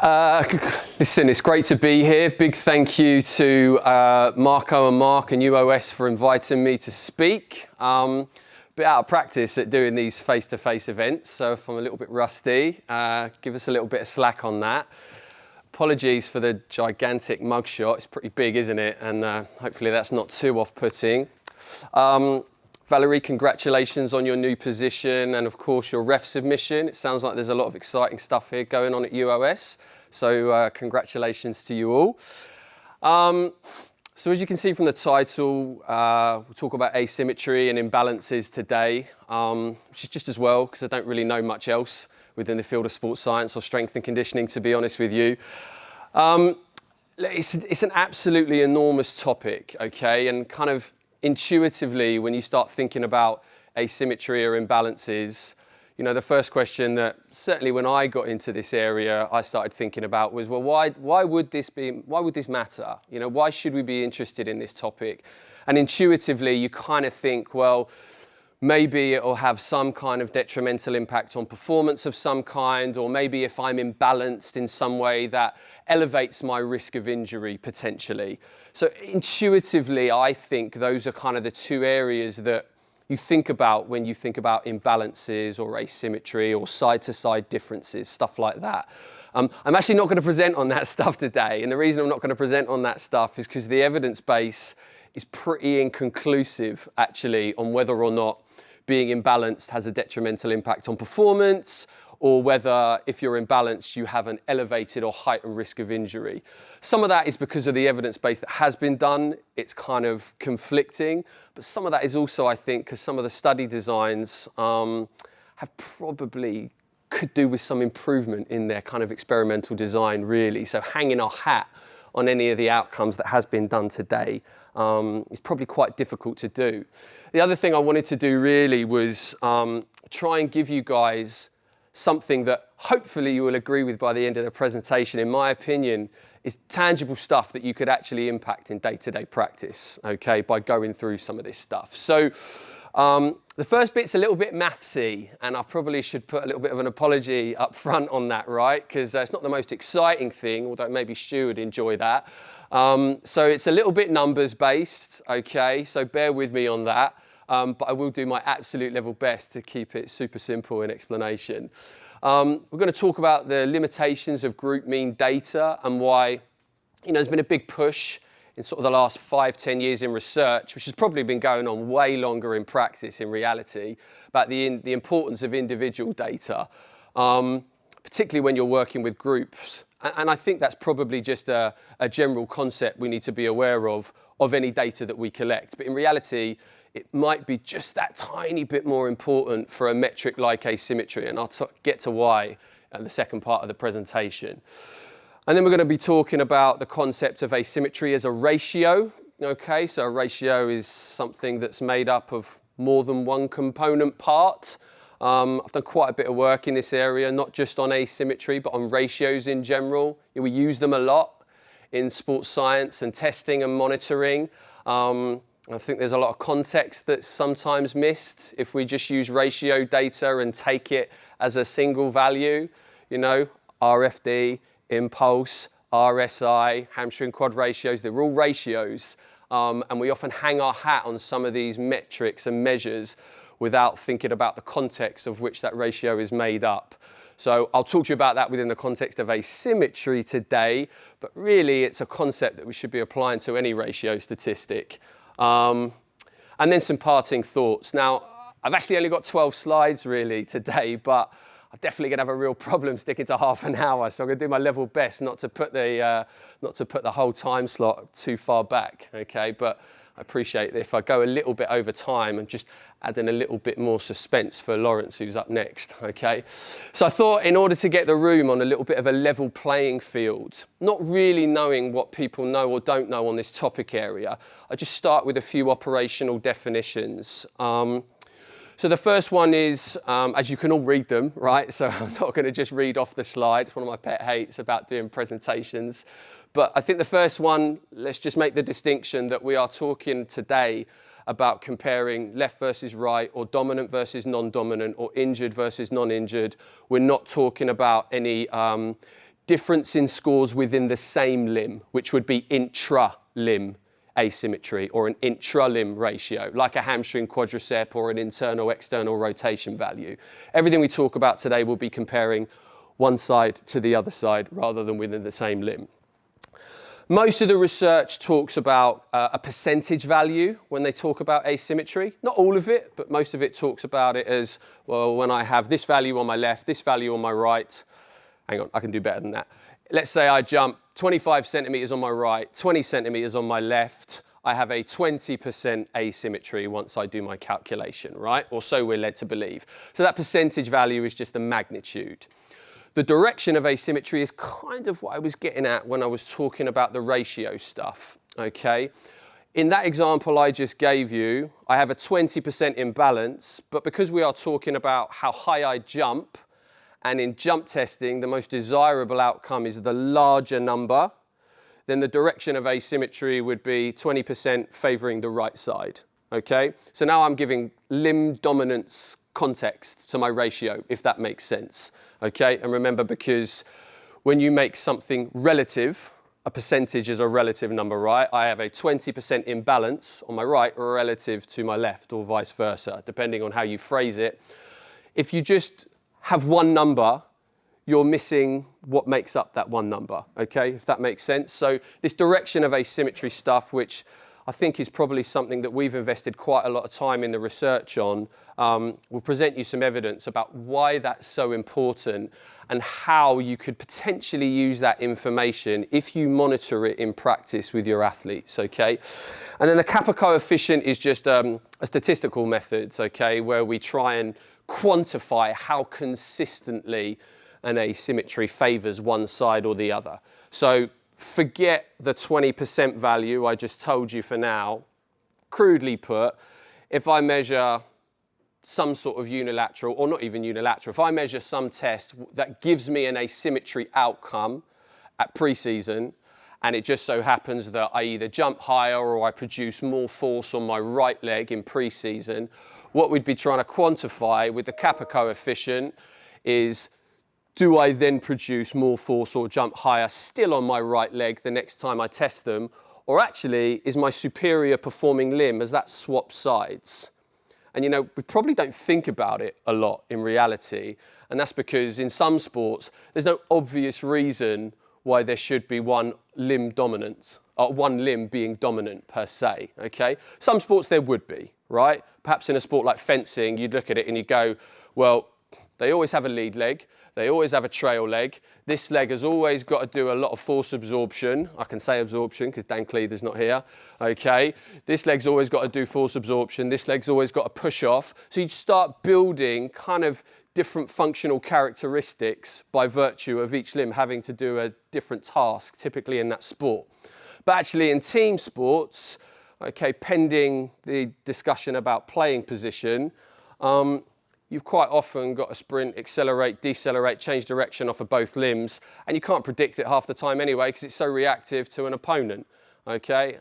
Listen, it's great to be here. Big thank you to Marco and Mark and UOS for inviting me to speak. Bit out of practice at doing these face-to-face events, so if I'm a little bit rusty, give us a little bit of slack on that. Apologies for the gigantic mugshot. It's pretty big, isn't it? And hopefully that's not too off-putting. Valerie, congratulations on your new position and of course your ref submission. It sounds like there's a lot of exciting stuff here going on at UOS. So congratulations to you all. So as you can see from the title, we'll talk about asymmetry and imbalances today, which is just as well because I don't really know much else within the field of sports science or strength and conditioning, to be honest with you. It's an absolutely enormous topic, okay, and kind of intuitively, when you start thinking about asymmetry or imbalances, you know, the first question that certainly when I got into this area, I started thinking about was, well, why would this matter? You know, why should we be interested in this topic? And intuitively, you kind of think, well, maybe it'll have some kind of detrimental impact on performance of some kind, or maybe if I'm imbalanced in some way that elevates my risk of injury potentially. So intuitively, I think those are kind of the two areas that you think about when you think about imbalances or asymmetry or side-to-side differences, stuff like that. I'm actually not going to present on that stuff today, and the reason I'm not going to present on that stuff is because the evidence base is pretty inconclusive actually on whether or not being imbalanced has a detrimental impact on performance, or whether if you're imbalanced you have an elevated or heightened risk of injury. Some of that is because of the evidence base that has been done. It's kind of conflicting, but some of that is also, I think, because some of the study designs have probably could do with some improvement in their kind of experimental design, really. So hanging our hat on any of the outcomes that has been done today is probably quite difficult to do. The other thing I wanted to do really was try and give you guys something that hopefully you will agree with by the end of the presentation, in my opinion, is tangible stuff that you could actually impact in day-to-day practice, okay, by going through some of this stuff. So the first bit's a little bit mathsy, and I probably should put a little bit of an apology up front on that, right? Because it's not the most exciting thing, although maybe Stu would enjoy that. So it's a little bit numbers-based, okay, so bear with me on that. But I will do my absolute level best to keep it super simple in explanation. We're going to talk about the limitations of group mean data and why, you know, there's been a big push in sort of the last 5-10 years in research, which has probably been going on way longer in practice in reality, about the importance of individual data, particularly when you're working with groups. And I think that's probably just a general concept we need to be aware of any data that we collect. But in reality, it might be just that tiny bit more important for a metric like asymmetry, and I'll get to why in the second part of the presentation. And then we're going to be talking about the concept of asymmetry as a ratio. Okay, so a ratio is something that's made up of more than one component part. I've done quite a bit of work in this area, not just on asymmetry, but on ratios in general. We use them a lot in sports science and testing and monitoring. I think there's a lot of context that's sometimes missed if we just use ratio data and take it as a single value. You know, RFD, impulse, RSI, hamstring quad ratios, they're all ratios. And we often hang our hat on some of these metrics and measures without thinking about the context of which that ratio is made up. So I'll talk to you about that within the context of asymmetry today, but really it's a concept that we should be applying to any ratio statistic. And then some parting thoughts. Now, I've actually only got 12 slides really today, but I'm definitely going to have a real problem sticking to half an hour. So I'm going to do my level best not to put the whole time slot too far back. Okay, but I appreciate that if I go a little bit over time and just add in a little bit more suspense for Lawrence, who's up next, okay? So I thought in order to get the room on a little bit of a level playing field, not really knowing what people know or don't know on this topic area, I just start with a few operational definitions. So the first one is, as you can all read them, right? So I'm not going to just read off the slide. It's one of my pet hates about doing presentations. But I think the first one, let's just make the distinction that we are talking today about comparing left versus right, or dominant versus non-dominant, or injured versus non-injured. We're not talking about any difference in scores within the same limb, which would be intra-limb asymmetry or an intra-limb ratio, like a hamstring quadricep or an internal-external rotation value. Everything we talk about today will be comparing one side to the other side rather than within the same limb. Most of the research talks about a percentage value when they talk about asymmetry. Not all of it, but most of it talks about it as, well, when I have this value on my left, this value on my right. Hang on, I can do better than that. Let's say I jump 25 centimeters on my right, 20 centimeters on my left. I have a 20% asymmetry once I do my calculation, right? Or so we're led to believe. So that percentage value is just the magnitude. The direction of asymmetry is kind of what I was getting at when I was talking about the ratio stuff, okay? In that example I just gave you, I have a 20% imbalance, but because we are talking about how high I jump, and in jump testing, the most desirable outcome is the larger number, then the direction of asymmetry would be 20% favoring the right side, okay? So now I'm giving limb dominance context to my ratio, if that makes sense, okay? And remember, because when you make something relative, a percentage is a relative number, right? I have a 20% imbalance on my right relative to my left, or vice versa, depending on how you phrase it. If you just have one number, you're missing what makes up that one number, okay, if that makes sense. So this direction of asymmetry stuff, which I think is probably something that we've invested quite a lot of time in the research on, will present you some evidence about why that's so important and how you could potentially use that information if you monitor it in practice with your athletes, okay? And then the kappa coefficient is just a statistical method, okay, where we try and quantify how consistently an asymmetry favors one side or the other. So forget the 20% value I just told you for now. Crudely put, if I measure some sort of unilateral, or not even unilateral, if I measure some test that gives me an asymmetry outcome at pre-season, and it just so happens that I either jump higher or I produce more force on my right leg in pre-season, what we'd be trying to quantify with the kappa coefficient is, do I then produce more force or jump higher still on my right leg the next time I test them? Or actually, is my superior performing limb, has that swapped sides? And you know, we probably don't think about it a lot in reality. And that's because in some sports, there's no obvious reason why there should be one limb dominant, or one limb being dominant per se, okay? Some sports there would be, right? Perhaps in a sport like fencing, you'd look at it and you'd go, well, they always have a lead leg, they always have a trail leg. This leg has always got to do a lot of force absorption. I can say absorption because Dan Cleather's not here, okay? This leg's always got to do force absorption. This leg's always got to push off. So you'd start building kind of different functional characteristics by virtue of each limb having to do a different task, typically in that sport. But actually in team sports, okay, pending the discussion about playing position, you've quite often got to sprint, accelerate, decelerate, change direction off of both limbs, and you can't predict it half the time anyway because it's so reactive to an opponent, okay?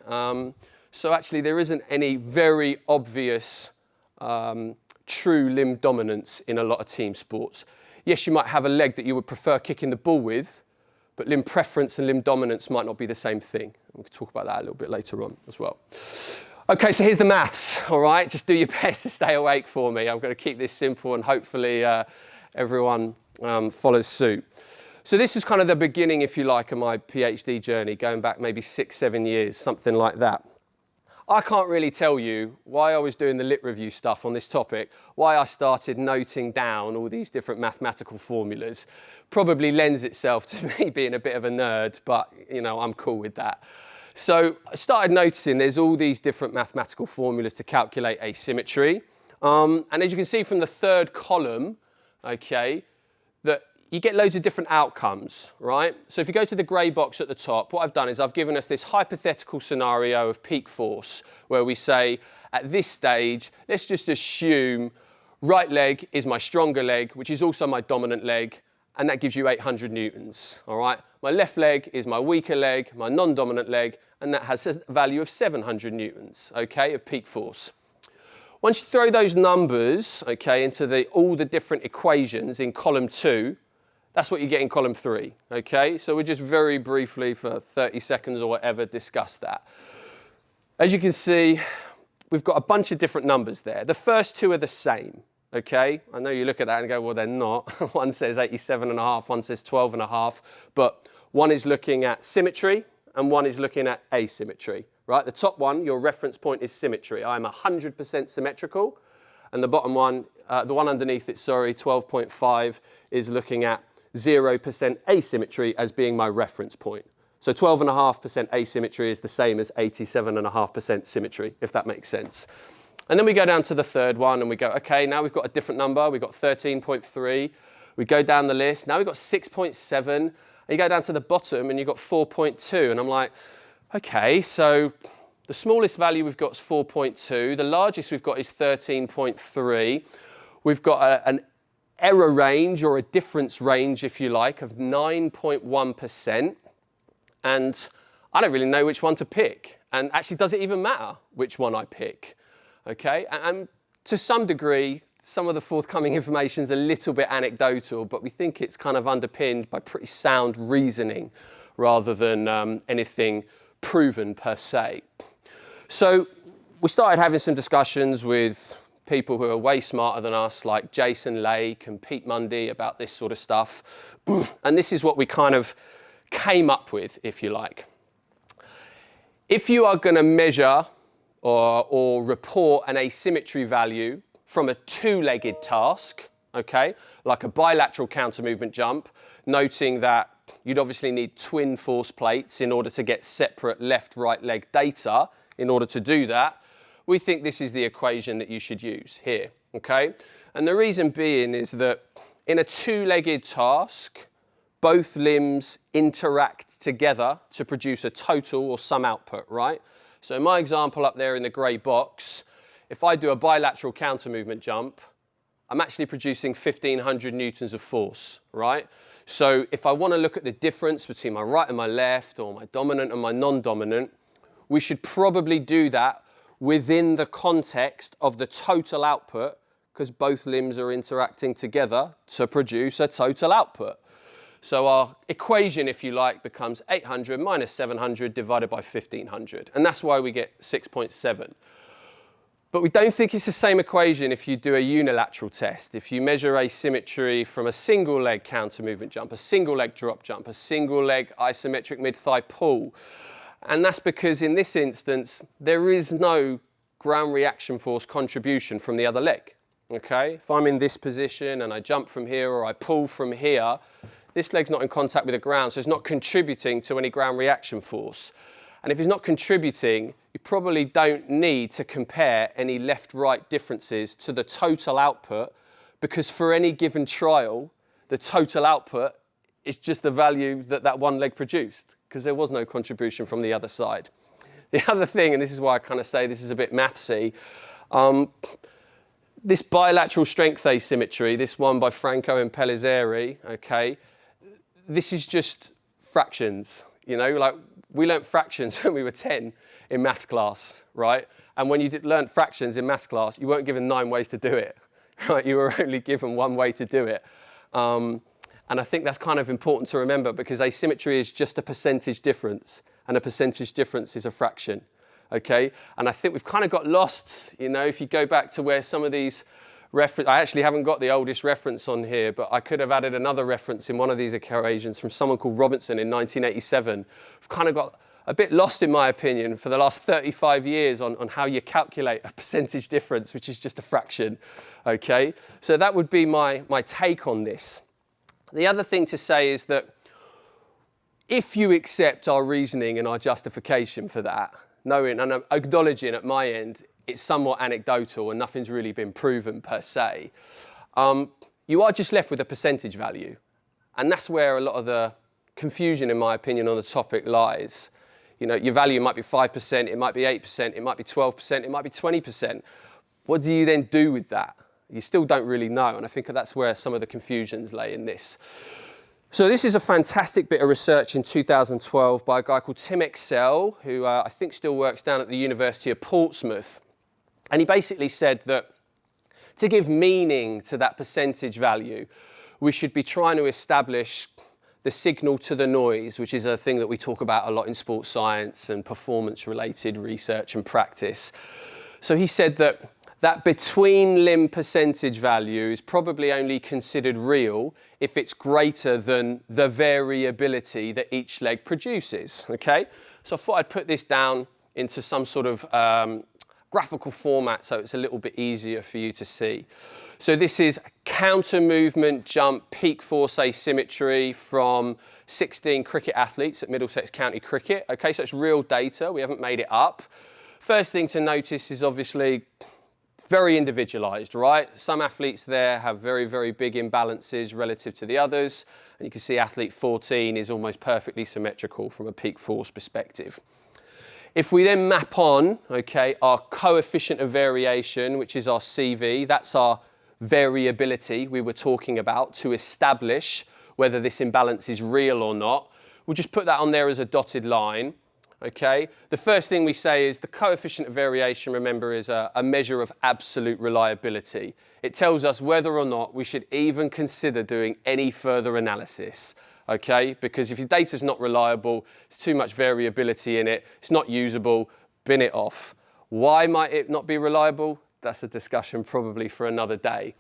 So actually there isn't any very obvious true limb dominance in a lot of team sports. Yes, you might have a leg that you would prefer kicking the ball with, but limb preference and limb dominance might not be the same thing. We can talk about that a little bit later on as well. Okay, so here's the maths, all right? Just do your best to stay awake for me. I'm going to keep this simple and hopefully everyone follows suit. So this is kind of the beginning, if you like, of my PhD journey, going back maybe 6, 7 years, something like that. I can't really tell you why I was doing the lit review stuff on this topic, why I started noting down all these different mathematical formulas. Probably lends itself to me being a bit of a nerd, but you know, I'm cool with that. So I started noticing there's all these different mathematical formulas to calculate asymmetry. And as you can see from the third column, okay, that you get loads of different outcomes, right? So if you go to the grey box at the top, what I've done is I've given us this hypothetical scenario of peak force, where we say, at this stage, let's just assume right leg is my stronger leg, which is also my dominant leg, and that gives you 800 newtons, all right? My left leg is my weaker leg, my non-dominant leg, and that has a value of 700 newtons, okay, of peak force. Once you throw those numbers, okay, into all the different equations in column 2, That's what you get in column 3, okay? So we'll just very briefly, for 30 seconds or whatever, discuss that. As you can see, we've got a bunch of different numbers there. The first two are the same, okay? I know you look at that and go, well, they're not. One says 87.5, one says 12.5, but one is looking at symmetry and one is looking at asymmetry, right? The top one, your reference point is symmetry. I'm 100% symmetrical, and the bottom one, the one underneath it, 12.5, is looking at 0% asymmetry as being my reference point. So 12.5% asymmetry is the same as 87.5% symmetry, if that makes sense. And then we go down to the third one and we go, okay, now we've got a different number. We've got 13.3. We go down the list. Now we've got 6.7. And you go down to the bottom and you've got 4.2. And I'm like, okay, so the smallest value we've got is 4.2. The largest we've got is 13.3. We've got an error range, or a difference range, if you like, of 9.1%. And I don't really know which one to pick. And actually, does it even matter which one I pick? Okay, and to some degree, some of the forthcoming information is a little bit anecdotal, but we think it's kind of underpinned by pretty sound reasoning rather than anything proven per se. So we started having some discussions with people who are way smarter than us, like Jason Lake and Pete Mundy, about this sort of stuff. And this is what we kind of came up with, if you like. If you are going to measure or report an asymmetry value from a two-legged task, okay, like a bilateral counter movement jump, noting that you'd obviously need twin force plates in order to get separate left-right leg data. In order to do that, we think this is the equation that you should use here, okay? And the reason being is that in a two-legged task, both limbs interact together to produce a total or sum output, right? So in my example up there in the grey box, if I do a bilateral counter movement jump, I'm actually producing 1,500 newtons of force, right? So if I want to look at the difference between my right and my left, or my dominant and my non-dominant, we should probably do that within the context of the total output, because both limbs are interacting together to produce a total output. So our equation, if you like, becomes 800 minus 700 divided by 1,500. And that's why we get 6.7. But we don't think it's the same equation if you do a unilateral test. If you measure asymmetry from a single leg counter movement jump, a single leg drop jump, a single leg isometric mid-thigh pull. And that's because in this instance, there is no ground reaction force contribution from the other leg. Okay? If I'm in this position and I jump from here or I pull from here, this leg's not in contact with the ground, so it's not contributing to any ground reaction force. And if it's not contributing, you probably don't need to compare any left-right differences to the total output, because for any given trial, the total output is just the value that that one leg produced, because there was no contribution from the other side. The other thing, and this is why I kind of say this is a bit mathsy, this bilateral strength asymmetry, this one by Franco and Pellizzeri, okay, this is just fractions, you know, like we learnt fractions when we were 10 in maths class, right? And when you learnt fractions in maths class, you weren't given 9 ways to do it, right? You were only given 1 way to do it. And I think that's kind of important to remember, because asymmetry is just a percentage difference, and a percentage difference is a fraction, okay? And I think we've kind of got lost, you know, if you go back to where some of these I actually haven't got the oldest reference on here, but I could have added another reference in one of these equations from someone called Robinson in 1987. We've kind of got a bit lost, in my opinion, for the last 35 years on how you calculate a percentage difference, which is just a fraction, okay? So that would be my take on this. The other thing to say is that if you accept our reasoning and our justification for that, knowing and acknowledging at my end, it's somewhat anecdotal and nothing's really been proven per se, you are just left with a percentage value. And that's where a lot of the confusion, in my opinion, on the topic lies. You know, your value might be 5%, it might be 8%, it might be 12%, it might be 20%. What do you then do with that? You still don't really know, and I think that's where some of the confusions lay in this. So this is a fantastic bit of research in 2012 by a guy called Tim Excel, who I think still works down at the University of Portsmouth. And he basically said that to give meaning to that percentage value, we should be trying to establish the signal to the noise, which is a thing that we talk about a lot in sports science and performance-related research and practice. So he said that between limb percentage value is probably only considered real if it's greater than the variability that each leg produces, okay? So I thought I'd put this down into some sort of graphical format so it's a little bit easier for you to see. So this is counter movement jump peak force asymmetry from 16 cricket athletes at Middlesex County Cricket. Okay, so it's real data, we haven't made it up. First thing to notice is obviously very individualized, right? Some athletes there have very, very big imbalances relative to the others. And you can see athlete 14 is almost perfectly symmetrical from a peak force perspective. If we then map on, okay, our coefficient of variation, which is our CV, that's our variability we were talking about to establish whether this imbalance is real or not. We'll just put that on there as a dotted line, okay? The first thing we say is the coefficient of variation, remember, is a measure of absolute reliability. It tells us whether or not we should even consider doing any further analysis, okay? Because if your data's not reliable, there's too much variability in it, it's not usable, bin it off. Why might it not be reliable? That's a discussion probably for another day.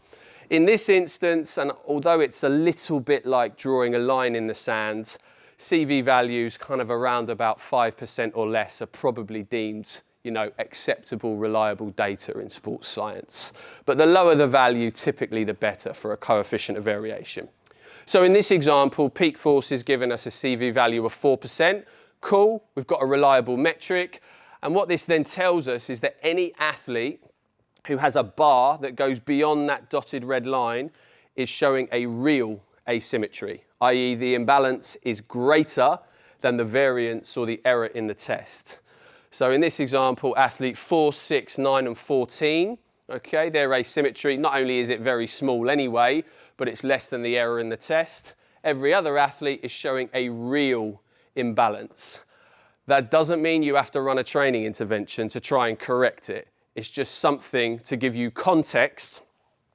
In this instance, and although it's a little bit like drawing a line in the sand, CV values kind of around about 5% or less are probably deemed, you know, acceptable, reliable data in sports science. But the lower the value, typically the better for a coefficient of variation. So in this example, peak force is giving us a CV value of 4%. Cool, we've got a reliable metric. And what this then tells us is that any athlete who has a bar that goes beyond that dotted red line is showing a real asymmetry, i.e. the imbalance is greater than the variance or the error in the test. So in this example, athlete 4, 6, 9 and 14, okay, their asymmetry, not only is it very small anyway, but it's less than the error in the test. Every other athlete is showing a real imbalance. That doesn't mean you have to run a training intervention to try and correct it. It's just something to give you context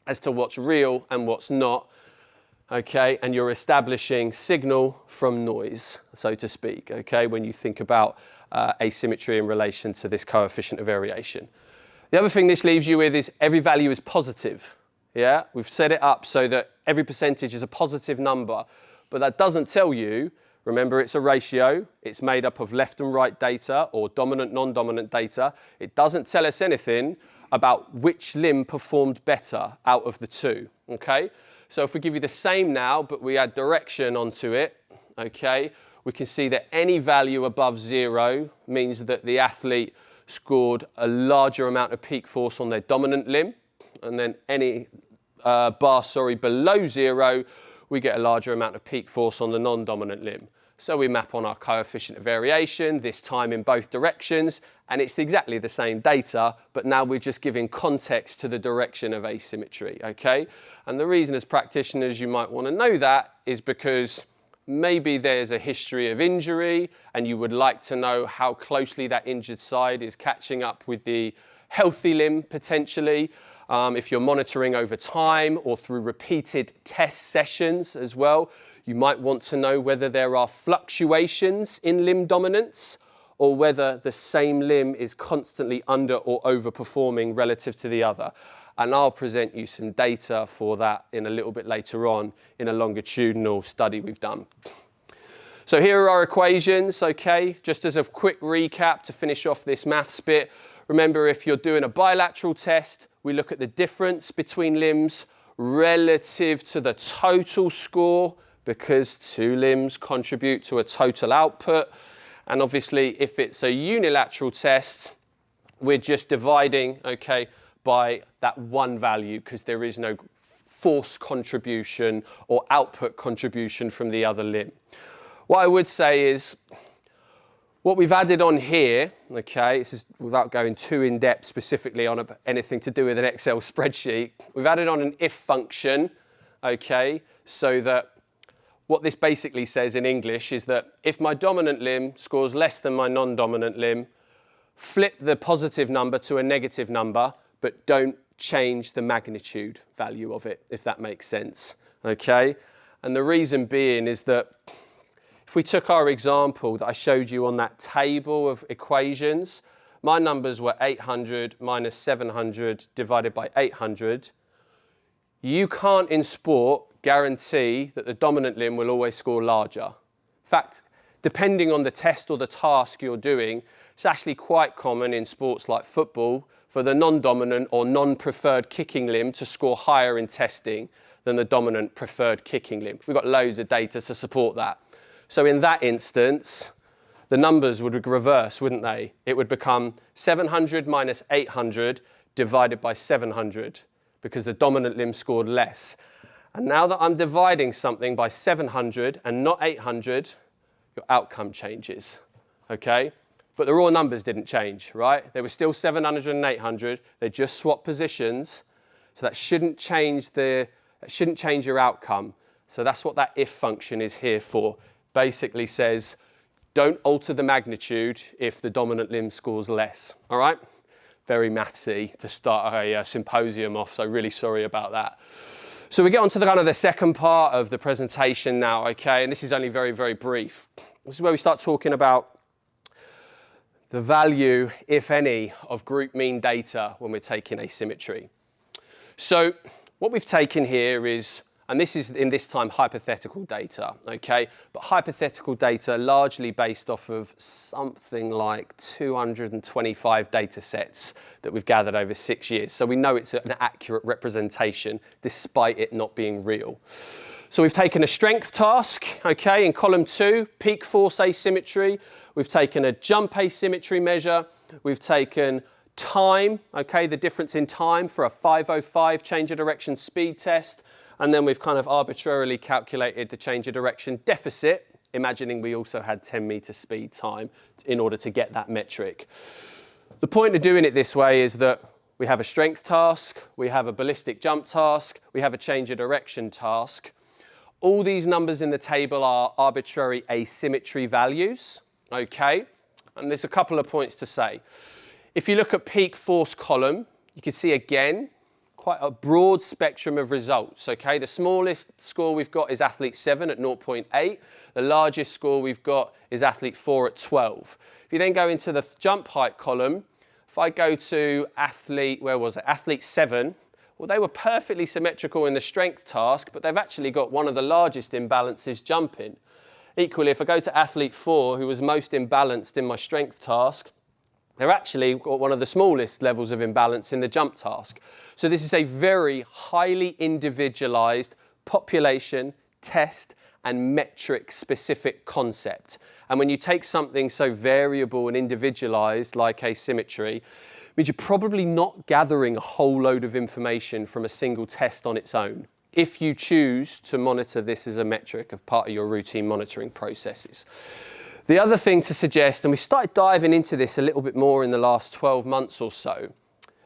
as to what's real and what's not, okay? And you're establishing signal from noise, so to speak, okay? When you think about asymmetry in relation to this coefficient of variation. The other thing this leaves you with is every value is positive, yeah? We've set it up so that every percentage is a positive number, but that doesn't tell you, remember, it's a ratio. It's made up of left and right data or dominant, non-dominant data. It doesn't tell us anything about which limb performed better out of the two, okay? So if we give you the same now, but we add direction onto it, okay, we can see that any value above 0 means that the athlete scored a larger amount of peak force on their dominant limb, and then any bar below 0, we get a larger amount of peak force on the non-dominant limb. So we map on our coefficient of variation, this time in both directions, and it's exactly the same data, but now we're just giving context to the direction of asymmetry, okay? And the reason as practitioners you might want to know that is because maybe there's a history of injury and you would like to know how closely that injured side is catching up with the healthy limb potentially. If you're monitoring over time or through repeated test sessions as well, you might want to know whether there are fluctuations in limb dominance or whether the same limb is constantly under or overperforming relative to the other. And I'll present you some data for that in a little bit later on in a longitudinal study we've done. So here are our equations, okay? Just as a quick recap to finish off this maths bit. Remember, if you're doing a bilateral test, we look at the difference between limbs relative to the total score because two limbs contribute to a total output. And obviously, if it's a unilateral test, we're just dividing, okay, by that one value because there is no force contribution or output contribution from the other limb. What I would say is, what we've added on here, okay, this is without going too in depth specifically on anything to do with an Excel spreadsheet, we've added on an if function, okay, so that what this basically says in English is that if my dominant limb scores less than my non-dominant limb, flip the positive number to a negative number, but don't change the magnitude value of it, if that makes sense. okay? And the reason being is that if we took our example that I showed you on that table of equations, my numbers were 800 minus 700 divided by 800. You can't in sport guarantee that the dominant limb will always score larger. In fact, depending on the test or the task you're doing, it's actually quite common in sports like football for the non-dominant or non-preferred kicking limb to score higher in testing than the dominant preferred kicking limb. We've got loads of data to support that. So in that instance, the numbers would reverse, wouldn't they? It would become 700 minus 800 divided by 700 because the dominant limb scored less. And now that I'm dividing something by 700 and not 800, your outcome changes, okay? But the raw numbers didn't change, right? They were still 700 and 800. They just swapped positions. So that shouldn't change your outcome. So that's what that if function is here for. Basically says, don't alter the magnitude if the dominant limb scores less, all right? Very mathsy to start a symposium off, so really sorry about that. So we get on to the second part of the presentation now, okay? And this is only very, very brief. This is where we start talking about the value, if any, of group mean data when we're taking asymmetry. So what we've taken here is, and this is in this time hypothetical data, okay? But hypothetical data largely based off of something like 225 data sets that we've gathered over 6 years. So we know it's an accurate representation despite it not being real. So we've taken a strength task, okay, in column 2, peak force asymmetry. We've taken a jump asymmetry measure. We've taken time, okay, the difference in time for a 505 change of direction speed test. And then we've kind of arbitrarily calculated the change of direction deficit, imagining we also had 10 meter speed time in order to get that metric. The point of doing it this way is that we have a strength task, we have a ballistic jump task, we have a change of direction task. All these numbers in the table are arbitrary asymmetry values, okay? And there's a couple of points to say. If you look at peak force column, you can see again, quite a broad spectrum of results, okay? The smallest score we've got is athlete 7 at 0.8. The largest score we've got is athlete 4 at 12. If you then go into the jump height column, if I go to athlete, where was it? Athlete 7, well, they were perfectly symmetrical in the strength task, but they've actually got one of the largest imbalances jumping. Equally, if I go to athlete 4, who was most imbalanced in my strength task, they're actually got one of the smallest levels of imbalance in the jump task. So this is a very highly individualized population, test, and metric specific concept. And when you take something so variable and individualized like asymmetry, it means you're probably not gathering a whole load of information from a single test on its own, if you choose to monitor this as a metric of part of your routine monitoring processes. The other thing to suggest, and we started diving into this a little bit more in the last 12 months or so,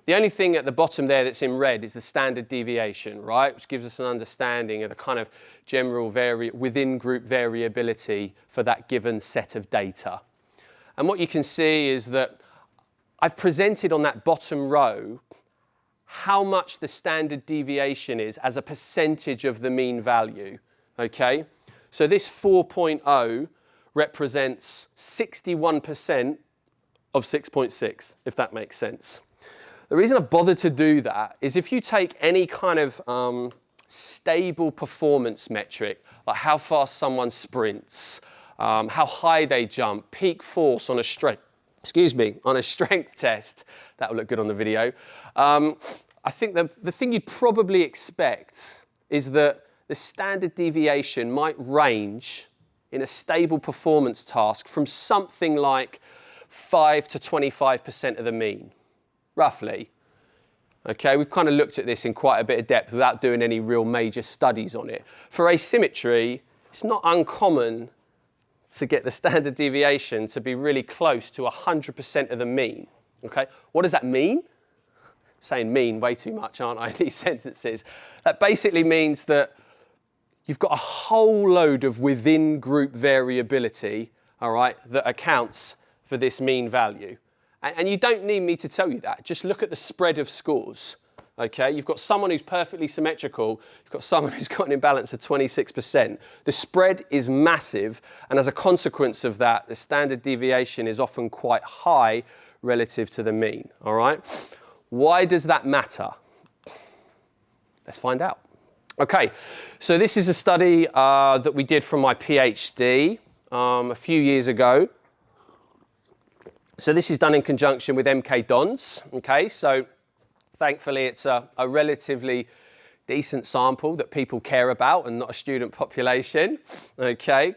the only thing at the bottom there that's in red is the standard deviation, right? Which gives us an understanding of the kind of general within group variability for that given set of data. And what you can see is that I've presented on that bottom row how much the standard deviation is as a percentage of the mean value, okay? So this 4.0 represents 61% of 6.6, if that makes sense. The reason I've bothered to do that is if you take any kind of stable performance metric, like how fast someone sprints, how high they jump, peak force on a strength test, that will look good on the video. I think the thing you'd probably expect is that the standard deviation might range in a stable performance task from something like 5 to 25% of the mean, roughly. Okay, we've kind of looked at this in quite a bit of depth without doing any real major studies on it. For asymmetry, it's not uncommon to get the standard deviation to be really close to 100% of the mean. Okay, what does that mean? I'm saying mean way too much, aren't I, in these sentences? That basically means that you've got a whole load of within group variability, all right, that accounts for this mean value. And you don't need me to tell you that. Just look at the spread of scores. Okay, you've got someone who's perfectly symmetrical, you've got someone who's got an imbalance of 26%. The spread is massive, and as a consequence of that, the standard deviation is often quite high relative to the mean, all right? Why does that matter? Let's find out. Okay, so this is a study that we did from my PhD a few years ago. So this is done in conjunction with MK Dons, okay? So thankfully, it's a relatively decent sample that people care about and not a student population, okay?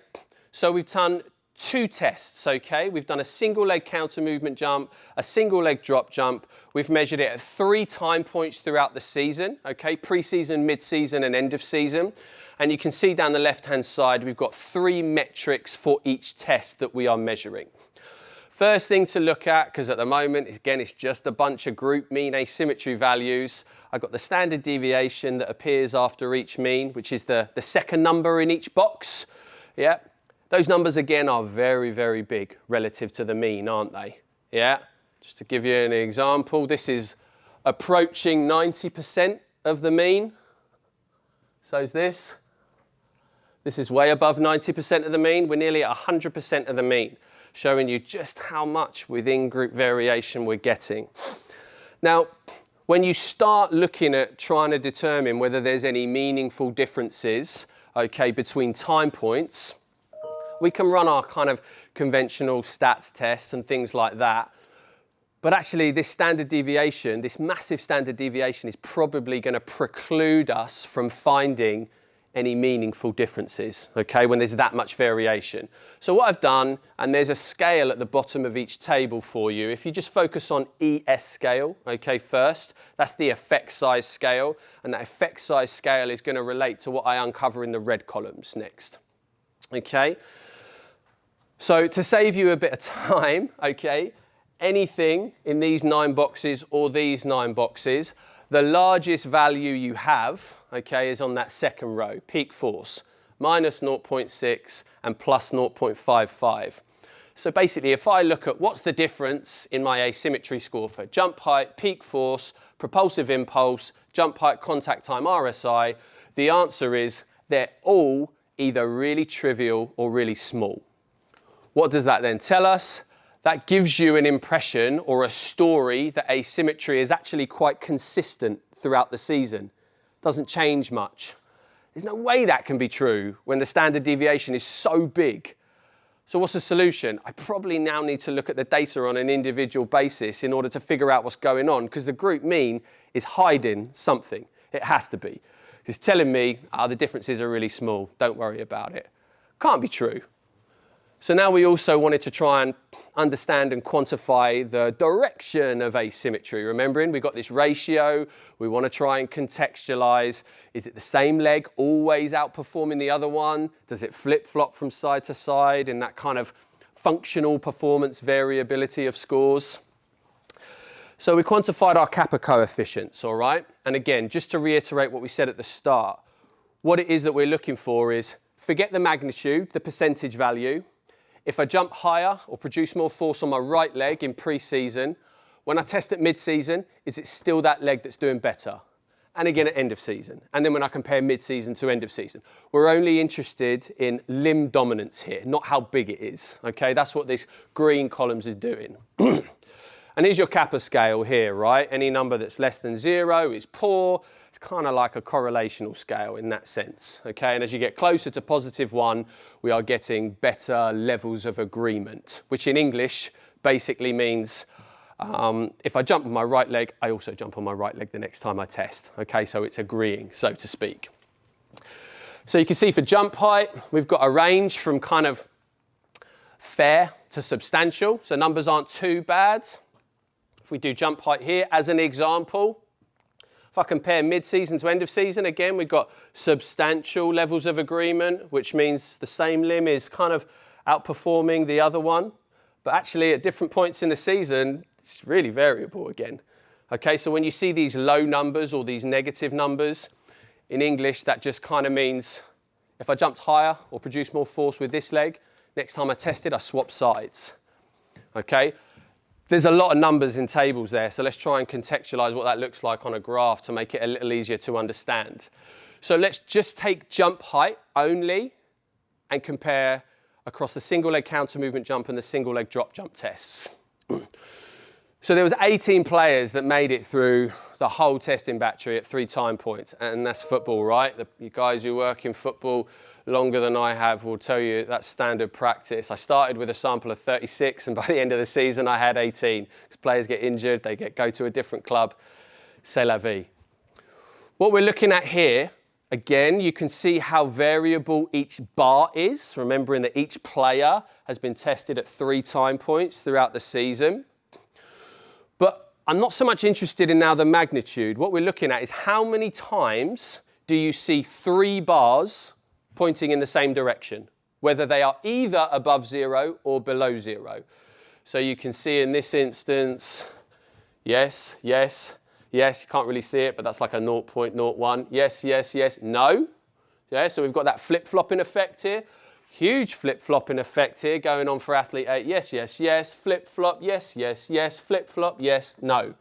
So we've done 2 tests, okay? We've done a single leg counter movement jump, a single leg drop jump. We've measured it at 3 time points throughout the season, okay? Pre-season, mid-season, and end of season. And you can see down the left-hand side, we've got 3 metrics for each test that we are measuring. First thing to look at, because at the moment, again, it's just a bunch of group mean asymmetry values. I've got the standard deviation that appears after each mean, which is the second number in each box. Yeah, those numbers, again, are very, very big relative to the mean, aren't they? Yeah, just to give you an example, this is approaching 90% of the mean. So is this. This is way above 90% of the mean. We're nearly at 100% of the mean, showing you just how much within group variation we're getting. Now, when you start looking at trying to determine whether there's any meaningful differences, okay, between time points, we can run our kind of conventional stats tests and things like that. But actually, this standard deviation, this massive standard deviation, is probably going to preclude us from finding any meaningful differences, okay, when there's that much variation. So what I've done, and there's a scale at the bottom of each table for you. If you just focus on ES scale, okay, first, that's the effect size scale, and that effect size scale is going to relate to what I uncover in the red columns next, okay? So to save you a bit of time, okay, anything in these 9 boxes or these 9 boxes, the largest value you have, okay, is on that second row, peak force, minus 0.6 and plus 0.55. So basically, if I look at what's the difference in my asymmetry score for jump height, peak force, propulsive impulse, jump height, contact time, RSI, the answer is they're all either really trivial or really small. What does that then tell us? That gives you an impression or a story that asymmetry is actually quite consistent throughout the season. Doesn't change much. There's no way that can be true when the standard deviation is so big. So what's the solution? I probably now need to look at the data on an individual basis in order to figure out what's going on, because the group mean is hiding something. It has to be. It's telling me, the differences are really small. Don't worry about it. Can't be true. So now we also wanted to try and understand and quantify the direction of asymmetry. Remembering, we've got this ratio. We want to try and contextualize. Is it the same leg always outperforming the other one? Does it flip-flop from side to side in that kind of functional performance variability of scores? So we quantified our kappa coefficients, all right? And again, just to reiterate what we said at the start, what it is that we're looking for is, forget the magnitude, the percentage value. If I jump higher or produce more force on my right leg in pre-season, when I test at mid-season, is it still that leg that's doing better? And again at end of season. And then when I compare mid-season to end of season. We're only interested in limb dominance here, not how big it is. Okay, that's what this green columns is doing. And here's your kappa scale here, right? Any number that's less than 0 is poor. It's kind of like a correlational scale in that sense, okay? And as you get closer to +1, we are getting better levels of agreement, which in English basically means if I jump on my right leg, I also jump on my right leg the next time I test, okay? So it's agreeing, so to speak. So you can see for jump height, we've got a range from kind of fair to substantial, so numbers aren't too bad. If we do jump height here as an example, if I compare mid-season to end of season, again, we've got substantial levels of agreement, which means the same limb is kind of outperforming the other one. But actually, at different points in the season, it's really variable again. Okay, so when you see these low numbers or these negative numbers, in English, that just kind of means if I jumped higher or produced more force with this leg, next time I tested, I swap sides. Okay, There's a lot of numbers in tables there, so let's try and contextualize what that looks like on a graph to make it a little easier to understand. So let's just take jump height only and compare across the single leg counter movement jump and the single leg drop jump tests. So there was 18 players that made it through the whole testing battery at 3 time points, and that's football, right? You guys who work in football longer than I have will tell you that's standard practice. I started with a sample of 36, and by the end of the season I had 18. Because players get injured, they go to a different club. C'est la vie. What we're looking at here, again, you can see how variable each bar is, remembering that each player has been tested at 3 time points throughout the season. But I'm not so much interested in now the magnitude. What we're looking at is how many times do you see 3 bars pointing in the same direction, whether they are either above 0 or below 0. So you can see in this instance, yes, yes, yes, you can't really see it, but that's like a 0.01. Yes, yes, yes, no. Yeah, so we've got that flip-flopping effect here. Huge flip-flopping effect here going on for athlete 8. Yes, yes, yes, flip-flop, yes, yes, yes, flip-flop, yes, no.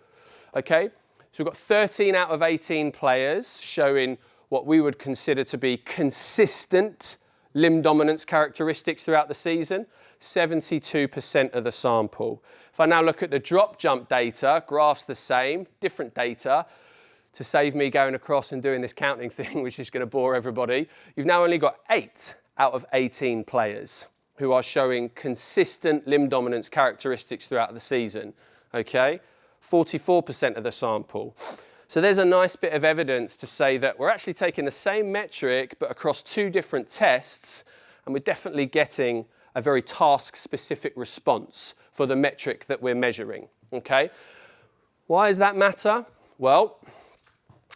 Okay, so we've got 13 out of 18 players showing what we would consider to be consistent limb dominance characteristics throughout the season, 72% of the sample. If I now look at the drop jump data, graphs the same, different data, to save me going across and doing this counting thing, which is going to bore everybody, you've now only got 8 out of 18 players who are showing consistent limb dominance characteristics throughout the season, okay? 44% of the sample. So there's a nice bit of evidence to say that we're actually taking the same metric, but across 2 different tests, and we're definitely getting a very task-specific response for the metric that we're measuring, okay? Why does that matter? Well,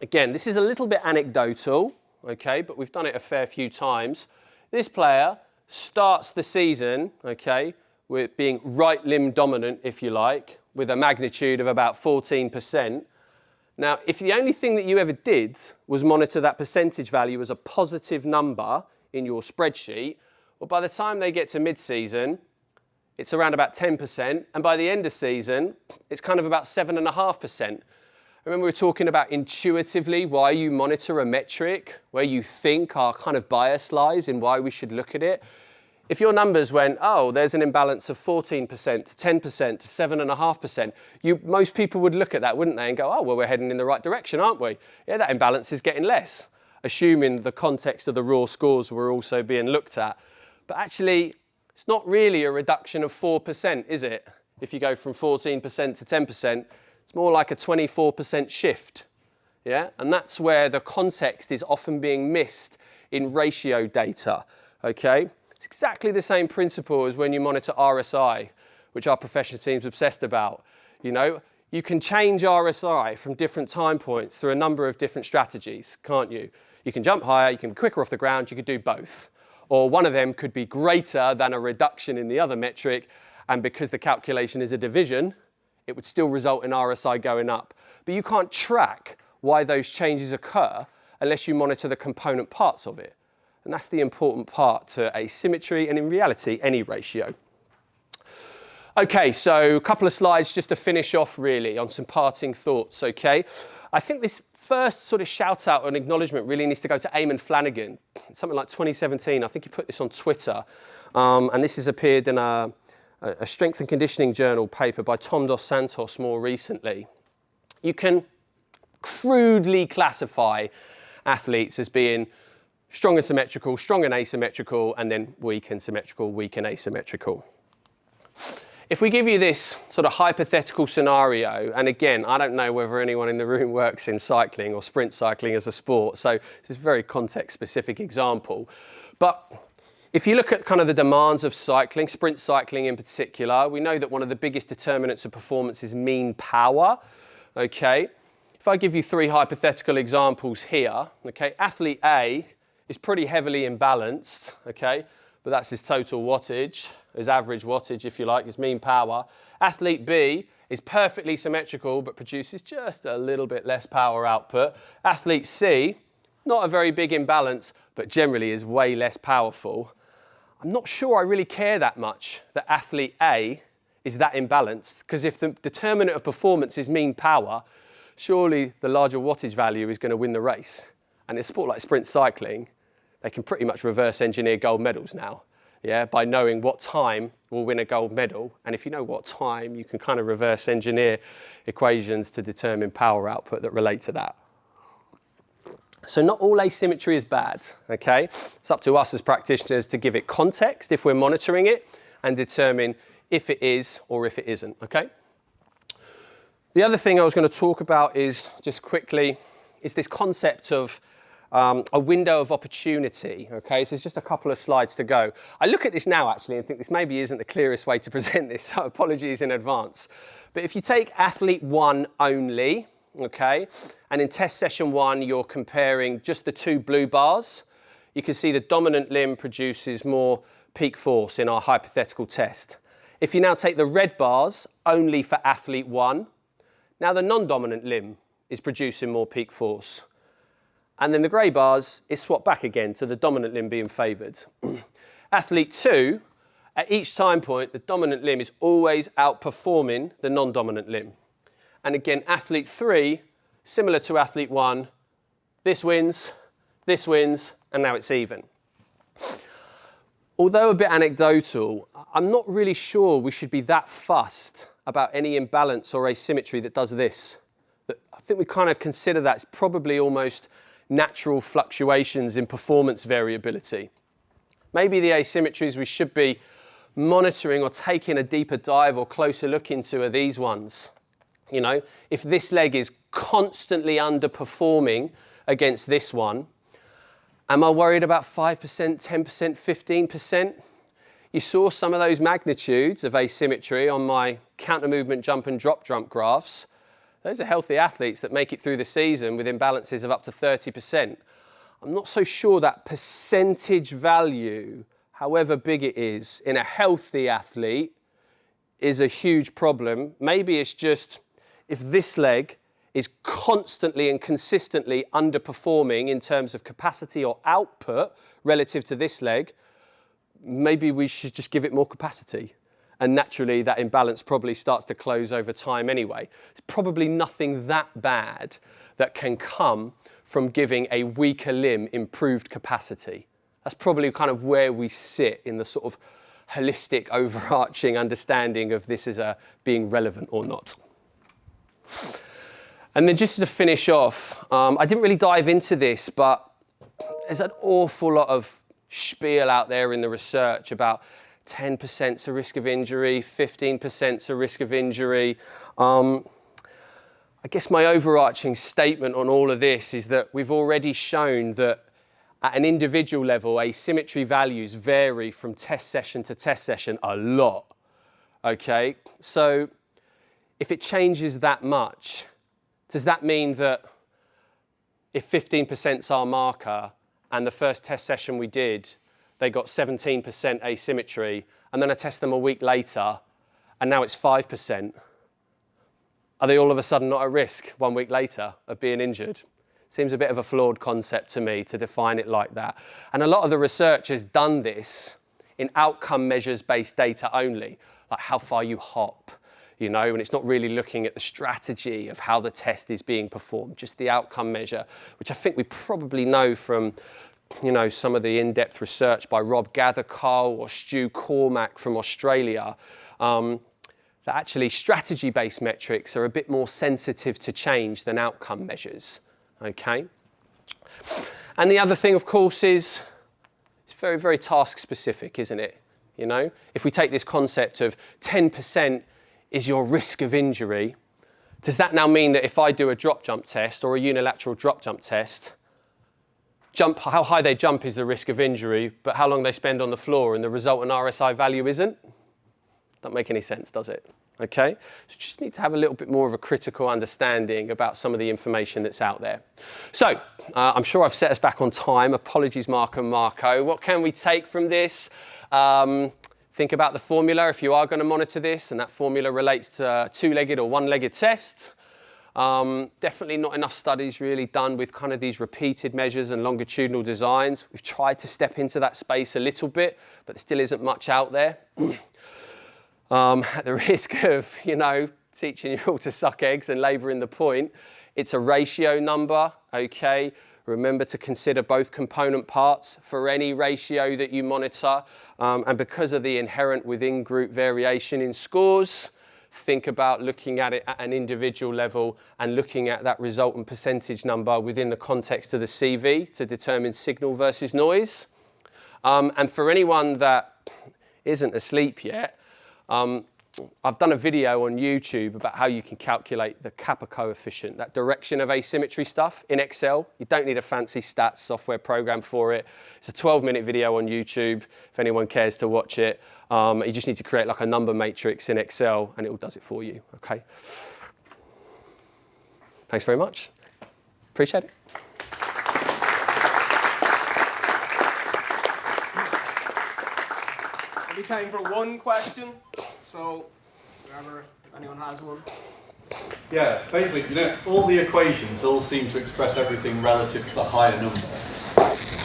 again, this is a little bit anecdotal, okay, but we've done it a fair few times. This player starts the season, okay, with being right limb dominant, if you like, with a magnitude of about 14%. Now, if the only thing that you ever did was monitor that percentage value as a positive number in your spreadsheet, well, by the time they get to mid-season, it's around about 10%, and by the end of season, it's kind of about 7.5%. Remember, we were talking about intuitively why you monitor a metric, where you think our kind of bias lies in why we should look at it. If your numbers went, oh, there's an imbalance of 14% to 10% to 7.5%, most people would look at that, wouldn't they, and go, oh, well, we're heading in the right direction, aren't we? Yeah, that imbalance is getting less, assuming the context of the raw scores were also being looked at. But actually, it's not really a reduction of 4%, is it? If you go from 14% to 10%, it's more like a 24% shift, yeah? And that's where the context is often being missed in ratio data, okay? It's exactly the same principle as when you monitor RSI, which our professional team's obsessed about. You know, you can change RSI from different time points through a number of different strategies, can't you? You can jump higher, you can be quicker off the ground, you could do both. Or one of them could be greater than a reduction in the other metric, and because the calculation is a division, it would still result in RSI going up. But you can't track why those changes occur unless you monitor the component parts of it. And that's the important part to asymmetry, and in reality, any ratio. Okay, so a couple of slides just to finish off really on some parting thoughts, okay? I think this first sort of shout out and acknowledgement really needs to go to Eamon Flanagan. Something like 2017, I think he put this on Twitter. And this has appeared in a strength and conditioning journal paper by Tom Dos Santos more recently. You can crudely classify athletes as being strong and symmetrical, strong and asymmetrical, and then weak and symmetrical, weak and asymmetrical. If we give you this sort of hypothetical scenario, and again, I don't know whether anyone in the room works in cycling or sprint cycling as a sport, so this is a very context-specific example. But if you look at kind of the demands of cycling, sprint cycling in particular, we know that one of the biggest determinants of performance is mean power, okay? If I give you 3 hypothetical examples here, okay, athlete A is pretty heavily imbalanced, okay, but that's his total wattage, his average wattage, if you like, his mean power. Athlete B is perfectly symmetrical, but produces just a little bit less power output. Athlete C, not a very big imbalance, but generally is way less powerful. I'm not sure I really care that much that athlete A is that imbalanced? Because if the determinant of performance is mean power, surely the larger wattage value is going to win the race. And in a sport like sprint cycling, they can pretty much reverse engineer gold medals now, yeah, by knowing what time will win a gold medal. And if you know what time, you can kind of reverse engineer equations to determine power output that relate to that. So not all asymmetry is bad, okay? It's up to us as practitioners to give it context if we're monitoring it and determine if it is or if it isn't, okay? The other thing I was going to talk about is, just quickly, is this concept of a window of opportunity, okay? So there's just a couple of slides to go. I look at this now, actually, and think this maybe isn't the clearest way to present this, so apologies in advance. But if you take athlete 1 only, okay, and in test session 1, you're comparing just the 2 blue bars, you can see the dominant limb produces more peak force in our hypothetical test. If you now take the red bars only for athlete 1, now the non-dominant limb is producing more peak force. And then the grey bars is swapped back again to the dominant limb being favoured. Athlete 2, at each time point, the dominant limb is always outperforming the non-dominant limb. And again, athlete 3, similar to athlete 1, this wins, and now it's even. Although a bit anecdotal, I'm not really sure we should be that fussed about any imbalance or asymmetry that does this. I think we kind of consider that as probably almost natural fluctuations in performance variability. Maybe the asymmetries we should be monitoring or taking a deeper dive or closer look into are these ones. You know, if this leg is constantly underperforming against this one, am I worried about 5%, 10%, 15%? You saw some of those magnitudes of asymmetry on my counter movement jump and drop jump graphs. Those are healthy athletes that make it through the season with imbalances of up to 30%. I'm not so sure that percentage value, however big it is, in a healthy athlete is a huge problem. Maybe it's just if this leg is constantly and consistently underperforming in terms of capacity or output relative to this leg, maybe we should just give it more capacity. And naturally, that imbalance probably starts to close over time anyway. It's probably nothing that bad that can come from giving a weaker limb improved capacity. That's probably kind of where we sit in the sort of holistic, overarching understanding of this as being relevant or not. And then just to finish off, I didn't really dive into this, but there's an awful lot of spiel out there in the research about 10% is a risk of injury, 15% is a risk of injury. I guess my overarching statement on all of this is that we've already shown that at an individual level, asymmetry values vary from test session to test session a lot, okay? So if it changes that much, does that mean that if 15% is our marker and the first test session we did, they got 17% asymmetry, and then I test them a week later, and now it's 5%. Are they all of a sudden not at risk 1 week later of being injured? Seems a bit of a flawed concept to me to define it like that. And a lot of the research has done this in outcome measures-based data only, like how far you hop, you know, and it's not really looking at the strategy of how the test is being performed, just the outcome measure, which I think we probably know from, you know, some of the in-depth research by Rob Gathercole or Stu Cormack from Australia, that actually strategy-based metrics are a bit more sensitive to change than outcome measures, okay? And the other thing, of course, is it's very, very task-specific, isn't it? You know, if we take this concept of 10% is your risk of injury, does that now mean that if I do a drop jump test or a unilateral drop jump test, how high they jump is the risk of injury, but how long they spend on the floor and the resultant RSI value isn't? Doesn't make any sense, does it? Okay, so just need to have a little bit more of a critical understanding about some of the information that's out there. So, I'm sure I've set us back on time. Apologies, Mark and Marco. What can we take from this? Think about the formula if you are going to monitor this, and that formula relates to two-legged or one-legged tests. Definitely not enough studies really done with kind of these repeated measures and longitudinal designs. We've tried to step into that space a little bit, but there still isn't much out there. At the risk of, you know, teaching you all to suck eggs and labouring the point, it's a ratio number, okay? Remember to consider both component parts for any ratio that you monitor. And because of the inherent within group variation in scores, think about looking at it at an individual level and looking at that resultant percentage number within the context of the CV to determine signal versus noise. And for anyone that isn't asleep yet, I've done a video on YouTube about how you can calculate the kappa coefficient, that direction of asymmetry stuff in Excel. You don't need a fancy stats software program for it. It's a 12-minute video on YouTube if anyone cares to watch it. You just need to create like a number matrix in Excel and it all does it for you, okay? Thanks very much. Appreciate it. We time for one question, so whoever, if anyone has one. Yeah, basically, you know, all the equations all seem to express everything relative to the higher number.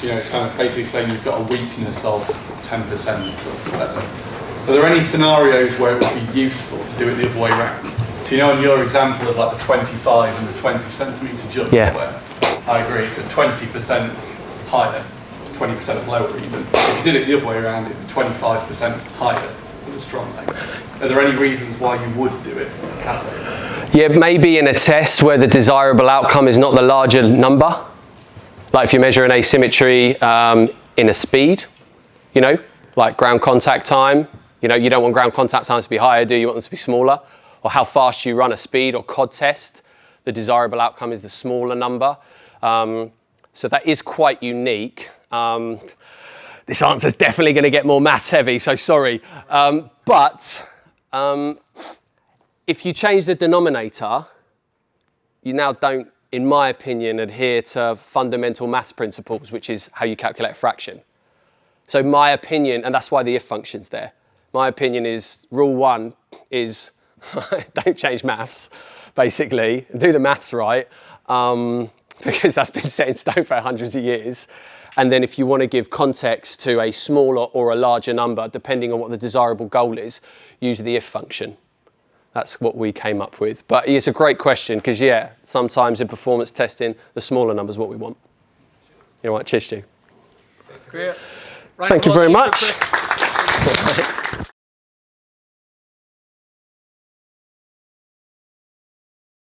You know, it's kind of basically saying you've got a weakness of 10% or whatever. Are there any scenarios where it would be useful to do it the other way around? So you know, in your example of like the 25 and the 20 centimetre jump, where I agree, it's a 20% higher. 20% lower even. If you did it the other way around, it'd be 25% higher with a strong leg. Are there any reasons why you would do it that way? Yeah, maybe in a test where the desirable outcome is not the larger number. Like if you measure an asymmetry in a speed, you know, like ground contact time, you know, you don't want ground contact times to be higher, do you? You want them to be smaller? Or how fast you run a speed or COD test, the desirable outcome is the smaller number. So that is quite unique. This answer is definitely going to get more maths heavy, so sorry. But if you change the denominator, you now don't, in my opinion, adhere to fundamental maths principles, which is how you calculate a fraction. So my opinion, and that's why the if function's there. My opinion is rule one is don't change maths, basically, and do the maths right, because that's been set in stone for hundreds of years. And then if you want to give context to a smaller or a larger number, depending on what the desirable goal is, use the if function. That's what we came up with. But it's a great question because, yeah, sometimes in performance testing, the smaller number is what we want. You know what? Cheers, Stu. Great. Thank you very much.